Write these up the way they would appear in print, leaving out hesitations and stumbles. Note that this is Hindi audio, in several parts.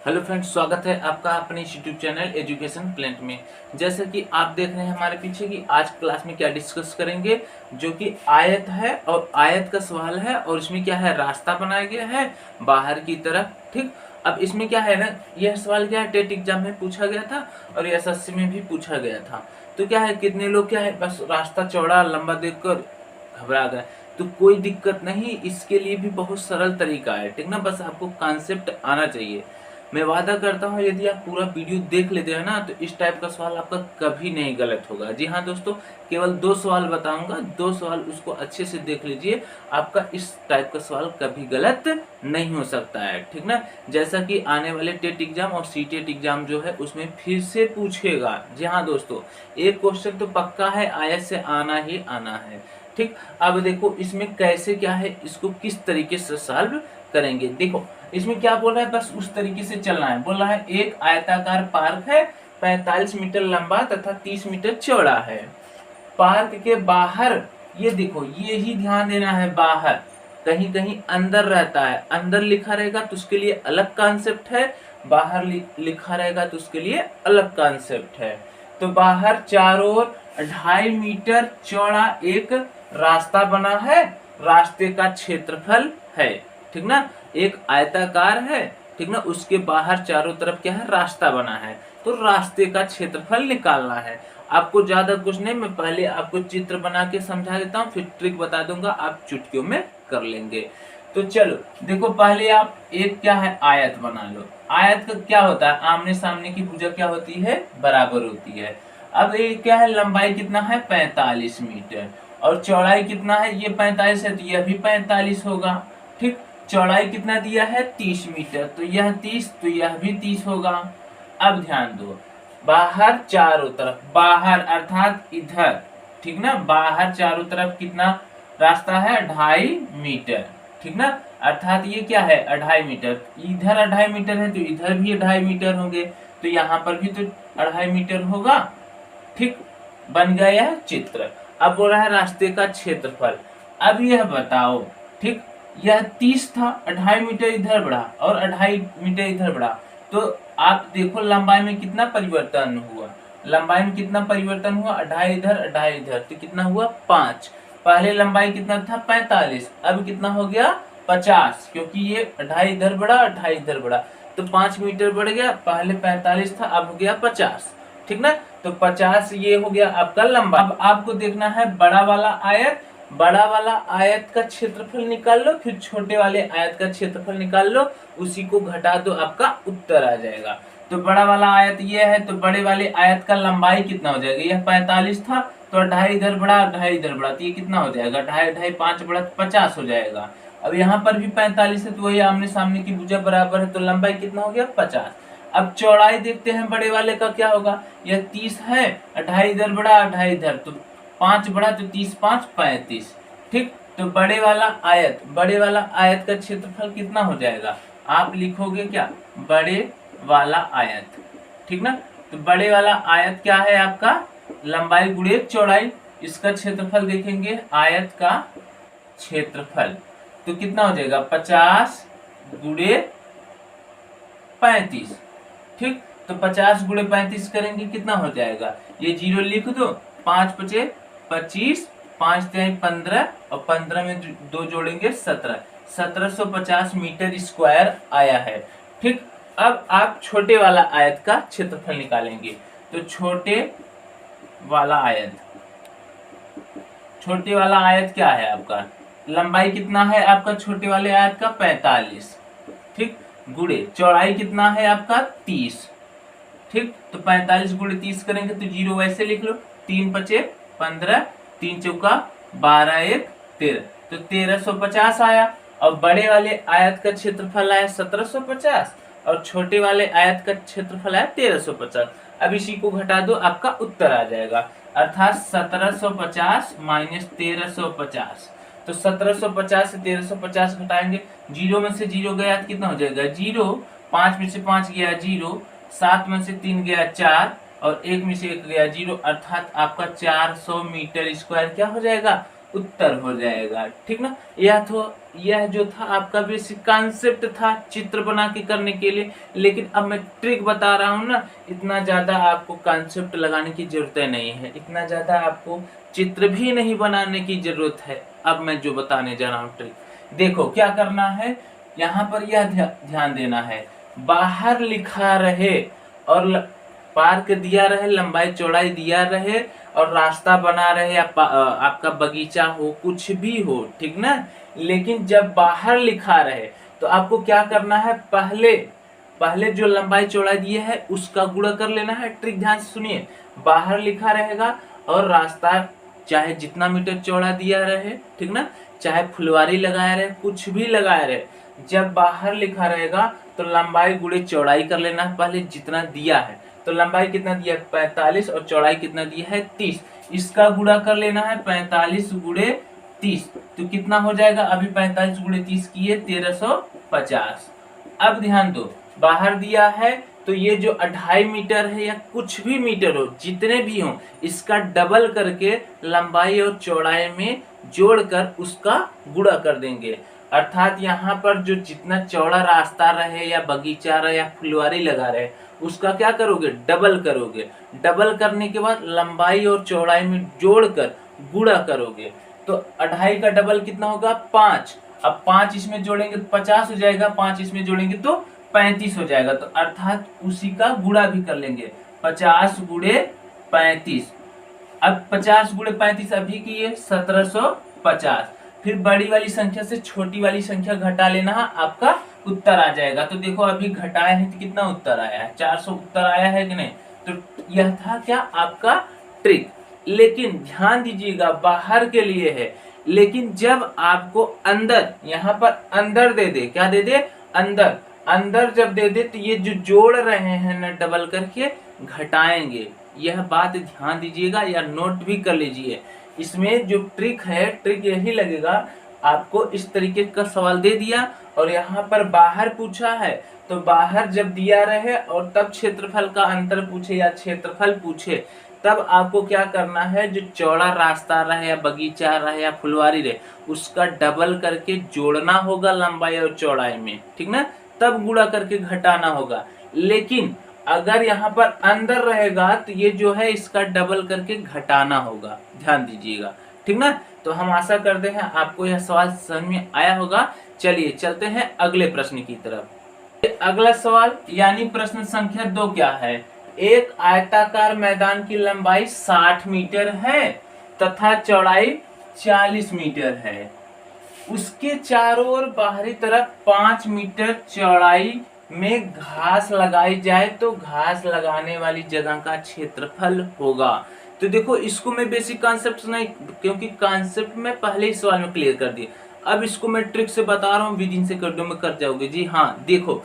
हेलो फ्रेंड्स, स्वागत है आपका अपने यूट्यूब चैनल एजुकेशन प्लेंट में। जैसे कि आप देख रहे हैं हमारे पीछे कि आज क्लास में क्या डिस्कस करेंगे, जो कि आयत है और आयत का सवाल है और इसमें क्या है, रास्ता बनाया गया है बाहर की तरफ। ठीक, अब इसमें क्या है ना, यह सवाल क्या है, टेट एग्जाम में पूछा गया था और एसएससी में भी पूछा गया था। तो क्या है, कितने लोग क्या है बस रास्ता चौड़ा लंबा देखकर घबरा गए। तो कोई दिक्कत नहीं, इसके लिए भी बहुत सरल तरीका है। ठीक ना, बस आपको कॉन्सेप्ट आना चाहिए। मैं वादा करता हूँ यदि आप पूरा वीडियो देख लेते हैं ना, तो इस टाइप का सवाल आपका कभी नहीं गलत होगा। जी हाँ दोस्तों, केवल 2 सवाल बताऊंगा, 2 सवाल उसको अच्छे से देख लीजिए, आपका इस टाइप का सवाल कभी गलत नहीं हो सकता है। ठीक ना, जैसा कि आने वाले टेट एग्जाम और सीटेट एग्जाम जो है उसमें फिर से पूछेगा। जी हाँ दोस्तों, एक क्वेश्चन तो पक्का है, आयत से आना ही आना है। ठीक, अब देखो इसमें कैसे क्या है, इसको किस तरीके से सॉल्व करेंगे। देखो इसमें क्या बोल रहा है, बस उस तरीके से चलना है। बोल रहा है एक आयताकार पार्क है, 45 मीटर लंबा तथा 30 मीटर चौड़ा है। पार्क के बाहर, ये देखो ये ही ध्यान देना है, बाहर कहीं कहीं अंदर रहता है, अंदर लिखा रहेगा तो उसके लिए अलग कॉन्सेप्ट है, बाहर लिखा रहेगा तो उसके लिए अलग कॉन्सेप्ट है। तो बाहर चारों ओर 2.5 मीटर चौड़ा एक रास्ता बना है, रास्ते का क्षेत्रफल है। ठीक ना, एक आयताकार है, ठीक ना, उसके बाहर चारों तरफ क्या है, रास्ता बना है। तो रास्ते का क्षेत्रफल निकालना है। आपको ज्यादा कुछ नहीं, मैं पहले आपको चित्र बना के समझा देता हूँ, फिर ट्रिक बता दूंगा, आप चुटकियों में कर लेंगे। तो चलो देखो, पहले आप एक क्या है, आयत बना लो। आयत का क्या होता है, आमने सामने की भुजा क्या होती है, बराबर होती है। अब ये क्या है, लंबाई कितना है, 45 मीटर, और चौड़ाई कितना है, ये 45 है तो यह भी 45 होगा। ठीक, चौड़ाई कितना दिया है, 30 मीटर, तो यह 30 तो यह भी 30 होगा। अब ध्यान दो, बाहर चारों तरफ, बाहर अर्थात इधर, ठीक ना, बाहर चारों तरफ कितना रास्ता है, 2.5 मीटर। ठीक ना, अर्थात ये क्या है, 2.5 मीटर। इधर 2.5 मीटर है तो इधर भी 2.5 मीटर होंगे, तो यहाँ पर भी तो 2.5 मीटर होगा। ठीक, बन गया यह चित्र। अब बोल रहा है रास्ते का क्षेत्रफल। अब यह बताओ, ठीक, यह 30 था, 2.5 मीटर इधर बढ़ा और 2.5 मीटर इधर बढ़ा, तो आप देखो लंबाई में कितना परिवर्तन हुआ, लंबाई में कितना परिवर्तन हुआ, 2.5 इधर 2.5 इधर, तो कितना हुआ, 5। पहले लंबाई कितना था, 45, अब कितना हो गया, 50, क्योंकि ये 2.5 इधर बढ़ा 2.5 इधर बढ़ा, तो 5 मीटर बढ़ गया। पहले 45 था, अब हो गया 50। ठीक ना, तो 50 ये हो गया आपका लंबा। अब आपको देखना है बड़ा वाला आयत, बड़ा वाला आयत का क्षेत्रफल निकाल लो, फिर छोटे वाले आयत का क्षेत्रफल निकाल लो, उसी को घटा दो, आपका उत्तर आ जाएगा। तो बड़ा वाला आयत ये है, तो बड़े वाले आयत का लंबाई कितना हो जाएगा, यह 45 था, तो 2.5 इधर बढ़ा 2.5 इधर बढ़ा, तो ये कितना हो जाएगा, 2.5 5 बढ़ा 50 हो जाएगा। अब यहाँ पर भी 45 है, तो वही आमने सामने की भुजा बराबर है, तो लंबाई कितना हो गया, 50। अब चौड़ाई देखते हैं बड़े वाले का क्या होगा, यह 30 है, 2.5 इधर बढ़ा 2.5 इधर, तो 5 बढ़ा तो 30 5 35। ठीक, तो बड़े वाला आयत, बड़े वाला आयत का क्षेत्रफल कितना हो जाएगा, आप लिखोगे क्या, बड़े वाला आयत। ठीक ना, तो बड़े वाला आयत क्या है आपका, लंबाई गुणे चौड़ाई, इसका क्षेत्रफल देखेंगे, आयत का क्षेत्रफल तो कितना हो जाएगा, 50 गुणे 35। ठीक, तो 50 गुणे 35 करेंगे, कितना हो जाएगा, ये 0 लिख दो, 5 पचे 25, 5 तिहाई 15, और 15 में 2 जोड़ेंगे 17, 1750 मीटर स्क्वायर आया है। ठीक, अब आप छोटे वाला आयत का क्षेत्रफल निकालेंगे, तो छोटे वाला आयत, छोटे वाला आयत क्या है आपका, लंबाई कितना है आपका छोटे वाले आयत का, 45। ठीक, गुणे चौड़ाई कितना है आपका, 30। ठीक, तो 45 गुणे 30 करेंगे तो 0 वैसे लिख लो, 3 पचे 15, 3 चौका 12 1 13, तो 1350 आया। और बड़े वाले आयत का क्षेत्रफल आया 1750 और छोटे वाले आयत का क्षेत्रफल आया 1350। अब इसी को घटा दो, आपका उत्तर आ जाएगा, अर्थात 1750 माइनस 1350। तो 1750 से 1350 घटाएंगे, 0 में से 0 गया तो कितना हो जाएगा, 0, 5 में से 5 गया 0, 7 में से 3 गया 4, और 1 में से 1 गया 0, अर्थात आपका 400 मीटर स्क्वायर क्या हो जाएगा, उत्तर हो जाएगा। ठीक ना। यह जो था आपका बेसिक कॉन्सेप्ट था चित्र बना के करने के लिए। लेकिन अब मैं ट्रिक बता रहा हूँ ना, इतना ज्यादा आपको कॉन्सेप्ट लगाने की जरूरत नहीं है, इतना ज्यादा आपको चित्र भी नहीं बनाने की जरूरत है। अब मैं जो बताने जा रहा हूँ ट्रिक, देखो क्या करना है। यहाँ पर यह ध्यान देना है, बाहर लिखा रहे और पार्क दिया रहे, लंबाई चौड़ाई दिया रहे और रास्ता बना रहे या आपका बगीचा हो, कुछ भी हो, ठीक ना। लेकिन जब बाहर लिखा रहे तो आपको क्या करना है, पहले जो लंबाई चौड़ाई दिए है उसका गुणा कर लेना है। ट्रिक ध्यान से सुनिए, बाहर लिखा रहेगा और रास्ता चाहे जितना मीटर चौड़ा दिया रहे, ठीक ना, चाहे फुलवारी लगाया रहे, कुछ भी लगाया रहे, जब बाहर लिखा रहेगा तो लंबाई गुणे चौड़ाई कर लेना है। पहले जितना दिया है तो लंबाई कितना दिया है 45 और चौड़ाई कितना दिया है 30, इसका गुणा कर लेना है 45 गुणे 30, तो कितना हो जाएगा, अभी 45 गुणे 30 किए 1350। अब ध्यान दो, बाहर दिया है तो ये जो 2.5 मीटर है या कुछ भी मीटर हो, जितने भी हो, इसका डबल करके लंबाई और चौड़ाई में जोड़कर उसका गुणा कर देंगे। अर्थात यहाँ पर जो जितना चौड़ा रास्ता रहे या बगीचा रहे या फुलवारी लगा रहे, उसका क्या करोगे, डबल करोगे। डबल करने के बाद लंबाई और चौड़ाई में जोड़कर गुणा करोगे, तो 2.5 का डबल कितना होगा 5। अब 5 इसमें जोड़ेंगे तो 50 हो जाएगा, 5 इसमें जोड़ेंगे तो 35 हो जाएगा, तो अर्थात उसी का गुणा भी कर लेंगे, 50 गुणे 35। अब 50 गुणे 35 अभी की ये 1750। फिर बड़ी वाली संख्या से छोटी वाली संख्या घटा लेना, आपका उत्तर आ जाएगा। तो देखो अभी घटाए हैं तो कितना उत्तर आया है, 400 उत्तर आया है कि नहीं। तो यह था क्या आपका ट्रिक। लेकिन ध्यान दीजिएगा, बाहर के लिए है, लेकिन जब आपको अंदर, यहाँ पर अंदर दे दे, क्या दे दे, अंदर, अंदर जब दे दे तो ये जो जोड़ रहे हैं ना डबल करके, घटाएंगे। यह बात ध्यान दीजिएगा या नोट भी कर लीजिए। इसमें जो ट्रिक है, ट्रिक यही लगेगा, आपको इस तरीके का सवाल दे दिया और यहाँ पर बाहर पूछा है, तो बाहर जब दिया रहे और तब क्षेत्रफल का अंतर पूछे या क्षेत्रफल पूछे, तब आपको क्या करना है, जो चौड़ा रास्ता रहे या बगीचा रहे या फुलवारी रहे, उसका डबल करके जोड़ना होगा लंबाई और चौड़ाई में, ठीक ना, तब गुणा करके घटाना होगा। लेकिन अगर यहाँ पर अंदर रहेगा तो ये जो है इसका डबल करके घटाना होगा, ध्यान दीजिएगा, ठीक ना। तो हम आशा करते हैं आपको यह सवाल समझ में आया होगा। चलिए चलते हैं अगले प्रश्न की तरफ। अगला सवाल यानी प्रश्न संख्या 2 क्या है, एक आयताकार मैदान की लंबाई 60 मीटर है तथा चौड़ाई 40 मीटर है, उसके चारों ओर बाहरी तरफ 5 मीटर चौड़ाई में घास लगाई जाए तो घास लगाने वाली जगह का क्षेत्रफल होगा। तो देखो इसको मैं बेसिक कॉन्सेप्ट नहीं, क्योंकि कॉन्सेप्ट में पहले ही सवाल में क्लियर कर दिया, अब इसको मैं ट्रिक से बता रहा हूँ, विदिन सेकंडों में कर जाओगे। जी हाँ, देखो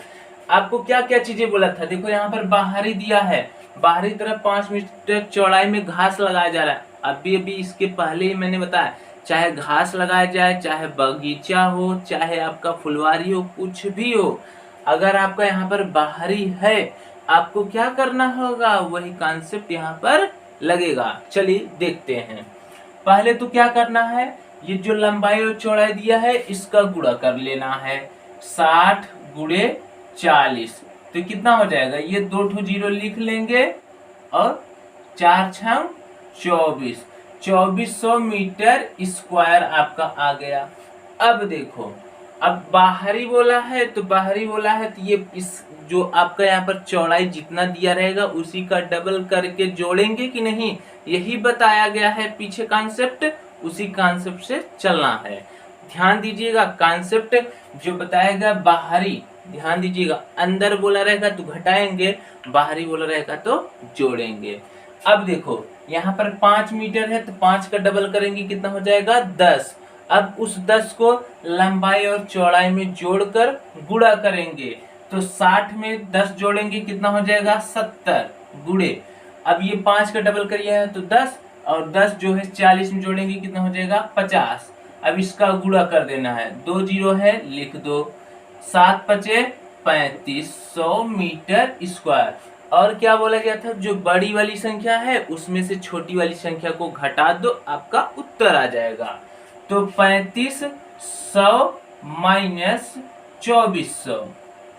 आपको क्या क्या चीजें बोला था, देखो यहाँ पर बाहरी दिया है, बाहरी तरफ 5 मीटर चौड़ाई में घास लगाया जा रहा है। अभी इसके पहले ही मैंने बताया, चाहे घास लगाया जाए, चाहे बगीचा हो, चाहे आपका फुलवारी हो, कुछ भी हो, अगर आपका यहाँ पर बाहरी है, आपको क्या करना होगा, वही कॉन्सेप्ट यहाँ पर लगेगा। चलिए देखते हैं। पहले तो क्या करना है, ये जो लंबाई और चौड़ाई दिया है इसका गुणा कर लेना है, 60 गुणे 40, तो कितना हो जाएगा, ये 2 ठो जीरो लिख लेंगे और 4 6 24, 2400 मीटर स्क्वायर आपका आ गया। अब देखो, अब बाहरी बोला है तो बाहरी बोला है तो ये इस जो आपका यहाँ पर चौड़ाई जितना दिया रहेगा उसी का डबल करके जोड़ेंगे कि नहीं, यही बताया गया है पीछे कॉन्सेप्ट, उसी कॉन्सेप्ट से चलना है। ध्यान दीजिएगा, कॉन्सेप्ट जो बताया गया बाहरी, ध्यान दीजिएगा, अंदर बोला रहेगा तो घटाएंगे, बाहरी बोला रहेगा तो जोड़ेंगे। अब देखो यहाँ पर 5 मीटर है तो 5 का डबल करेंगे, कितना हो जाएगा 10। अब उस 10 को लंबाई और चौड़ाई में जोड़कर गुणा करेंगे, तो 60 में 10 जोड़ेंगे, कितना हो जाएगा 70 गुणे, अब ये 5 का डबल करिए है तो 10, और 10 जो है 40 में जोड़ेंगे, कितना हो जाएगा 50। अब इसका गुणा कर देना है, 2 जीरो है लिख दो, 7 पचे 3500 मीटर स्क्वायर। और क्या बोला गया था, जो बड़ी वाली संख्या है उसमें से छोटी वाली संख्या को घटा दो, आपका उत्तर आ जाएगा। तो 3500 माइनस 2400,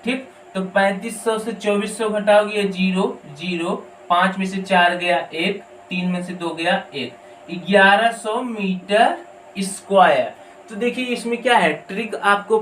ठीक। तो 3500 से 2400 घटाओगे 0 0, 5 में से 4 गया 1, 3 में से 2 गया 1, 1100 मीटर स्क्वायर। तो देखिए इसमें क्या है, ट्रिक आपको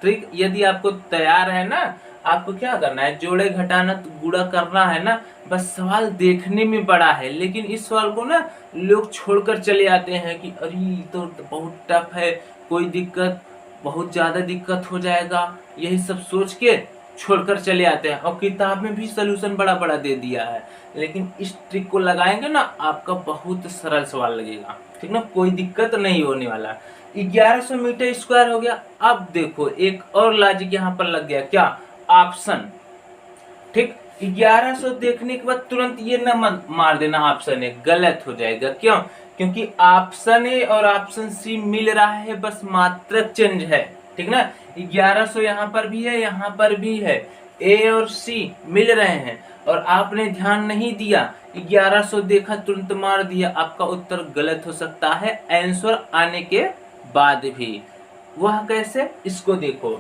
ट्रिक यदि आपको तैयार है ना, आपको क्या करना है, जोड़े घटाना गुणा करना है ना। बस सवाल देखने में बड़ा है, लेकिन इस सवाल को ना लोग छोड़कर चले आते हैं कि अरे तो बहुत टफ है, कोई दिक्कत, बहुत ज्यादा दिक्कत हो जाएगा, यही सब सोच के छोड़कर चले आते हैं। और किताब में भी सोल्यूशन बड़ा बड़ा दे दिया है, लेकिन इस ट्रिक को लगाएंगे ना आपका बहुत सरल सवाल लगेगा, ठीक ना, कोई दिक्कत नहीं होने वाला। 1100 मीटर स्क्वायर हो गया। अब देखो एक और लॉजिक यहाँ पर लग गया, क्या, ऑप्शन, ठीक। 1100 देखने के बाद तुरंत ये न मार देना ऑप्शन ए, गलत हो जाएगा। क्यों? क्योंकि ऑप्शन ए और ऑप्शन सी मिल रहा है, बस मात्रक चेंज है, ठीक ना। 1100 यहाँ पर भी है, यहाँ पर भी है, ए और सी मिल रहे हैं, और आपने ध्यान नहीं दिया, 1100 देखा तुरंत मार दिया, आपका उत्तर गलत हो सकता है आंसर आने के बाद भी। वह कैसे, इसको देखो।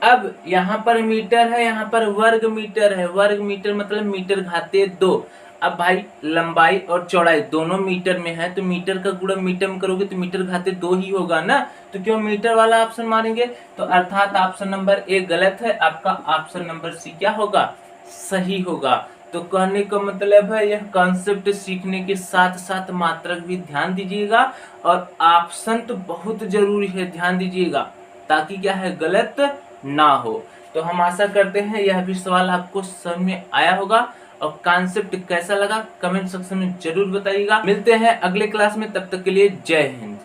अब यहाँ पर मीटर है, यहाँ पर वर्ग मीटर है, वर्ग मीटर मतलब मीटर घाते 2। अब भाई लंबाई और चौड़ाई दोनों मीटर में है, तो मीटर का गुणा मीटर में करोगे तो मीटर घाते 2 ही होगा ना, तो क्यों मीटर वाला ऑप्शन मारेंगे। तो अर्थात ऑप्शन नंबर ए गलत है, आपका ऑप्शन नंबर सी क्या होगा, सही होगा। तो कहने का मतलब है यह कॉन्सेप्ट सीखने के साथ साथ मात्रक भी ध्यान दीजिएगा, और ऑप्शन तो बहुत जरूरी है, ध्यान दीजिएगा, ताकि क्या है, गलत ना हो। तो हम आशा करते हैं यह भी सवाल आपको समझ में आया होगा, और कॉन्सेप्ट कैसा लगा कमेंट सेक्शन में जरूर बताइएगा। मिलते हैं अगले क्लास में, तब तक के लिए जय हिंद।